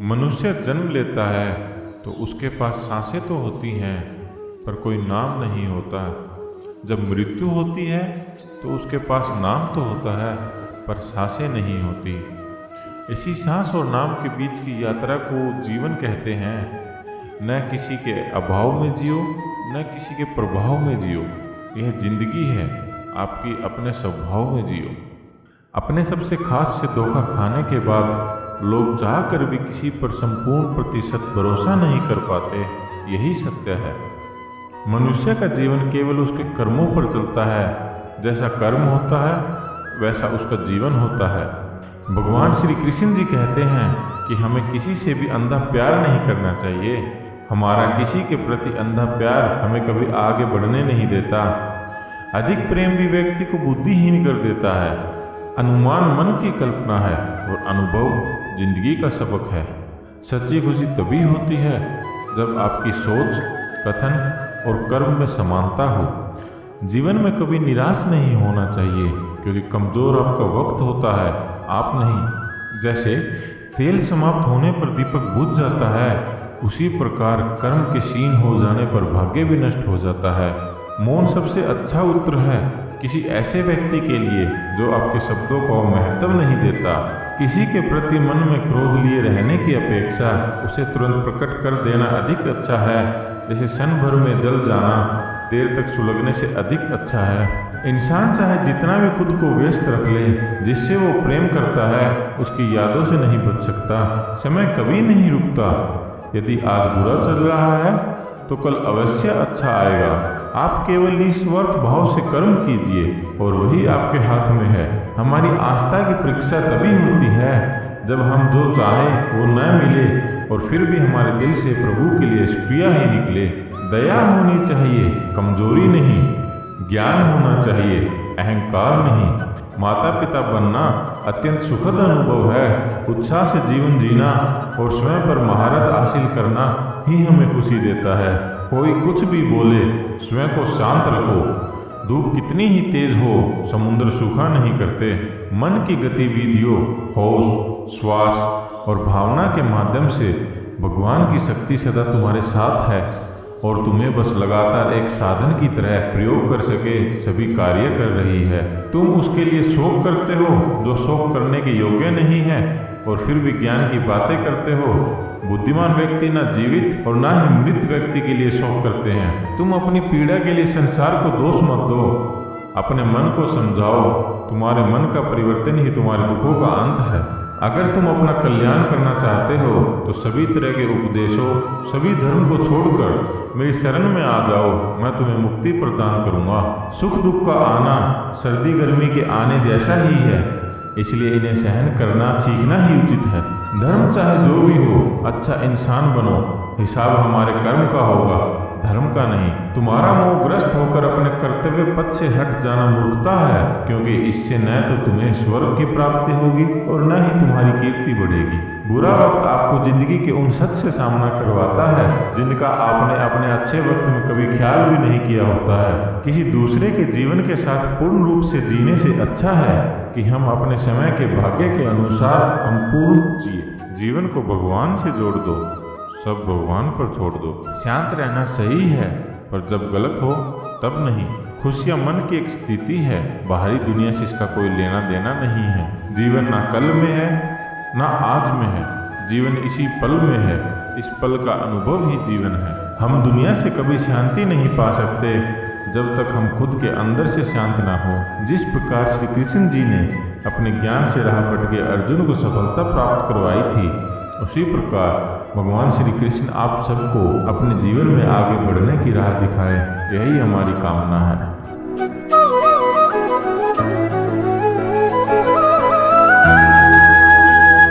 मनुष्य जन्म लेता है तो उसके पास सांसें तो होती हैं पर कोई नाम नहीं होता। जब मृत्यु होती है तो उसके पास नाम तो होता है पर सांसें नहीं होती। इसी सांस और नाम के बीच की यात्रा को जीवन कहते हैं। न किसी के अभाव में जियो न किसी के प्रभाव में जियो। यह जिंदगी है, आपकी अपने स्वभाव में जियो। अपने सबसे खास से धोखा खाने के बाद लोग चाह कर भी किसी पर संपूर्ण प्रतिशत भरोसा नहीं कर पाते। यही सत्य है। मनुष्य का जीवन केवल उसके कर्मों पर चलता है। जैसा कर्म होता है वैसा उसका जीवन होता है। भगवान श्री कृष्ण जी कहते हैं कि हमें किसी से भी अंधा प्यार नहीं करना चाहिए। हमारा किसी के प्रति अंधा प्यार हमें कभी आगे बढ़ने नहीं देता। अधिक प्रेम भी व्यक्ति को बुद्धिहीन कर देता है। अनुमान मन की कल्पना है और अनुभव जिंदगी का सबक है। सच्ची खुशी तभी होती है जब आपकी सोच, कथन और कर्म में समानता हो। जीवन में कभी निराश नहीं होना चाहिए क्योंकि कमजोर आपका वक्त होता है, आप नहीं। जैसे तेल समाप्त होने पर दीपक बुझ जाता है, उसी प्रकार कर्म के क्षीण हो जाने पर भाग्य भी नष्ट हो जाता है। मौन सबसे अच्छा उत्तर है किसी ऐसे व्यक्ति के लिए जो आपके शब्दों को महत्व नहीं देता। किसी के प्रति मन में क्रोध लिए रहने की अपेक्षा उसे तुरंत प्रकट कर देना अधिक अच्छा है। जैसे क्षण भर में जल जाना देर तक सुलगने से अधिक अच्छा है। इंसान चाहे जितना भी खुद को व्यस्त रख ले, जिससे वो प्रेम करता है उसकी यादों से नहीं बच सकता। समय कभी नहीं रुकता। यदि आज बुरा चल रहा है तो कल अवश्य अच्छा आएगा। आप केवल निस्वार्थ भाव से कर्म कीजिए और वही आपके हाथ में है। हमारी आस्था की परीक्षा तभी होती है जब हम जो चाहें वो न मिले और फिर भी हमारे दिल से प्रभु के लिए स्प्रिया ही निकले। दया होनी चाहिए, कमजोरी नहीं। ज्ञान होना चाहिए, अहंकार नहीं। माता पिता बनना अत्यंत सुखद अनुभव है। उत्साह से जीवन जीना और स्वयं पर महारत हासिल करना ही हमें खुशी देता है। कोई कुछ भी बोले, स्वयं को शांत रखो। धूप कितनी ही तेज हो, समुद्र सूखा नहीं करते। मन की गतिविधियों, होश, श्वास और भावना के माध्यम से भगवान की शक्ति सदा तुम्हारे साथ है और तुम्हें बस लगातार एक साधन की तरह प्रयोग कर सके सभी कार्य कर रही है। तुम उसके लिए शोक करते हो जो शोक करने के योग्य नहीं है और फिर भी ज्ञान की बातें करते हो। बुद्धिमान व्यक्ति न जीवित और न ही मृत व्यक्ति के लिए शोक करते हैं। तुम अपनी पीड़ा के लिए संसार को दोष मत दो, अपने मन को समझाओ। तुम्हारे मन का परिवर्तन ही तुम्हारे दुखों का अंत है। अगर तुम अपना कल्याण करना चाहते हो तो सभी तरह के उपदेशों, सभी धर्म को छोड़कर मेरी शरण में आ जाओ। मैं तुम्हें मुक्ति प्रदान करूंगा। सुख दुख का आना सर्दी गर्मी के आने जैसा ही है, इसलिए इन्हें सहन करना सीखना ही उचित है। धर्म चाहे जो भी हो, अच्छा इंसान बनो। हिसाब हमारे कर्म का होगा, धर्म का नहीं। तुम्हारा मोहग्रस्त होकर अपने कर्तव्य पथ से हट जाना मूर्खता है, क्योंकि इससे न तो तुम्हें स्वर्ग की प्राप्ति होगी और न ही तुम्हारी कीर्ति बढ़ेगी। बुरा वक्त आपको जिंदगी के उन सच से सामना करवाता है जिनका आपने अपने अच्छे वक्त में कभी ख्याल भी नहीं किया होता है। किसी दूसरे के जीवन के साथ पूर्ण रूप से जीने से अच्छा है कि हम अपने समय के भाग्य के अनुसार हम पूर्ण जिए। जीवन को भगवान से जोड़ दो, सब भगवान पर छोड़ दो। शांत रहना सही है पर जब गलत हो तब नहीं। खुशियां मन की एक स्थिति है, बाहरी दुनिया से इसका कोई लेना देना नहीं है। जीवन ना कल में है ना आज में है, जीवन इसी पल में है। इस पल का अनुभव ही जीवन है। हम दुनिया से कभी शांति नहीं पा सकते जब तक हम खुद के अंदर से शांत ना हो। जिस प्रकार श्री कृष्ण जी ने अपने ज्ञान से राह भटके अर्जुन को सफलता प्राप्त करवाई थी, उसी प्रकार भगवान श्री कृष्ण आप सबको अपने जीवन में आगे बढ़ने की राह दिखाए। यही हमारी कामना है।